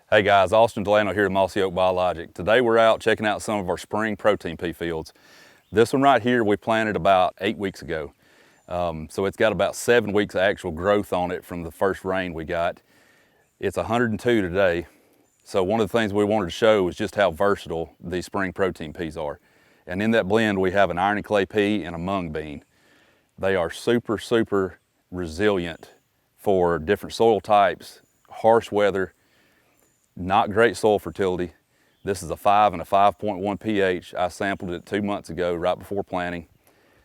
Hey guys, Austin Delano here at Mossy Oak BioLogic. Today we're out checking out some of our spring protein pea fields. This one right here we planted about 8 weeks ago. So it's got about 7 weeks of actual growth on it from the first rain we got. It's 102 today. So one of the things we wanted to show is just how versatile these spring protein peas are. And in that blend we have an iron and clay pea and a mung bean. They are super resilient for different soil types, harsh weather, not great soil fertility. This is a 5 and a 5.1 pH. I sampled it 2 months ago, right before planting.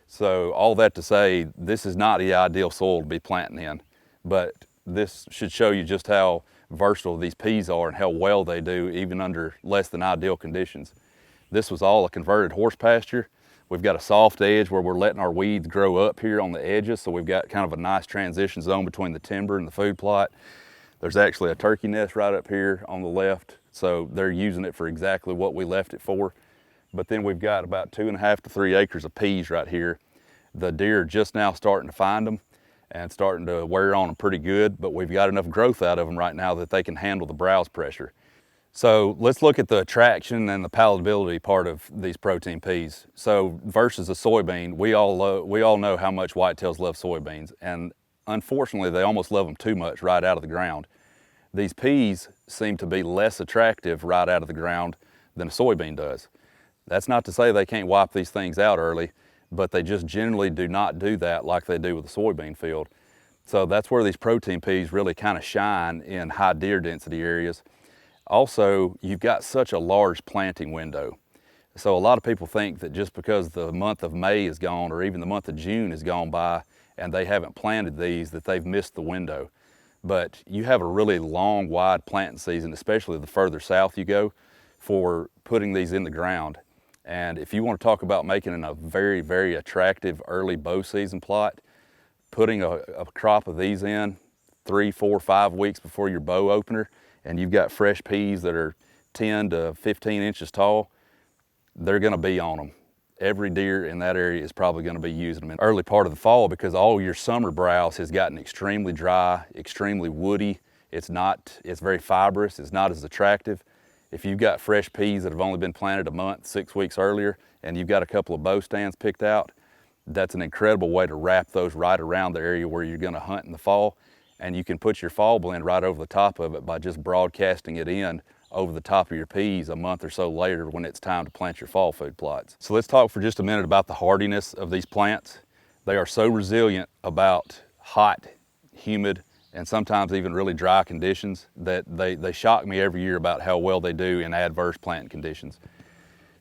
So all that to say, this is not the ideal soil to be planting in, but this should show you just how versatile these peas are and how well they do even under less than ideal conditions. This was all a converted horse pasture. We've got a soft edge where we're letting our weeds grow up here on the edges, so we've got kind of a nice transition zone between the timber and the food plot. There's actually a turkey nest right up here on the left, so they're using it for exactly what we left it for. But then we've got about 2.5 to 3 acres of peas right here. The deer are just now starting to find them and starting to wear on them pretty good, but we've got enough growth out of them right now that they can handle the browse pressure. So let's look at the attraction and the palatability part of these protein peas. So versus a soybean, we all know how much whitetails love soybeans, and unfortunately they almost love them too much right out of the ground. These peas seem to be less attractive right out of the ground than a soybean does. That's not to say they can't wipe these things out early, but they just generally do not do that like they do with a soybean field. So that's where these protein peas really kind of shine in high deer density areas. Also, you've got such a large planting window. So a lot of people think that just because the month of May is gone or even the month of June has gone by and they haven't planted these, that they've missed the window. But you have a really long, wide planting season, especially the further south you go, for putting these in the ground. And if you want to talk about making it a very attractive early bow season plot, putting a crop of these in 3, 4, 5 weeks before your bow opener, and you've got fresh peas that are 10 to 15 inches tall, they're going to be on them. Every deer in that area is probably going to be using them in the early part of the fall because all your summer browse has gotten extremely dry, extremely woody. It's very fibrous, it's not as attractive. If you've got fresh peas that have only been planted a month, 6 weeks earlier, and you've got a couple of bow stands picked out, that's an incredible way to wrap those right around the area where you're going to hunt in the fall. And you can put your fall blend right over the top of it by just broadcasting it in over the top of your peas a month or so later when it's time to plant your fall food plots. So let's talk for just a minute about the hardiness of these plants. They are so resilient about hot, humid, and sometimes even really dry conditions that they shock me every year about how well they do in adverse planting conditions.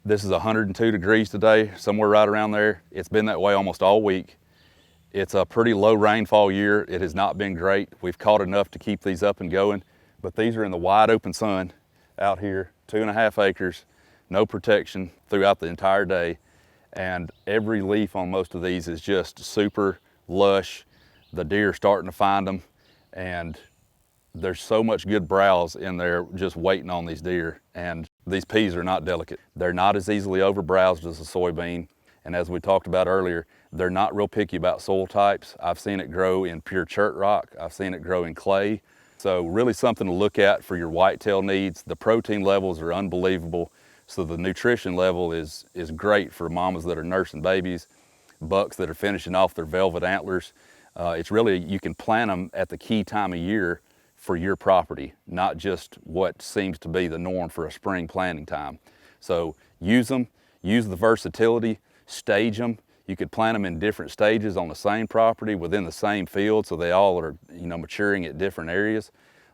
This is 102 degrees today, somewhere right around there. It's been that way almost all week. It's a pretty low rainfall year. It has not been great. We've caught enough to keep these up and going, but these are in the wide open sun out here, 2.5 acres, no protection throughout the entire day. And every leaf on most of these is just super lush. The deer are starting to find them, and there's so much good browse in there just waiting on these deer. And these peas are not delicate. They're not as easily overbrowsed as a soybean. And as we talked about earlier, they're not real picky about soil types. I've seen it grow in pure chert rock. I've seen it grow in clay. So really something to look at for your whitetail needs. The protein levels are unbelievable. So the nutrition level is great for mamas that are nursing babies, bucks that are finishing off their velvet antlers. It's really, you can plant them at the key time of year for your property, not just what seems to be the norm for a spring planting time. So use them, use the versatility, stage them. You could plant them in different stages on the same property within the same field, so they all are, maturing at different areas.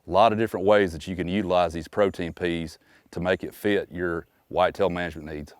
A lot of different ways that you can utilize these protein peas to make it fit your whitetail management needs.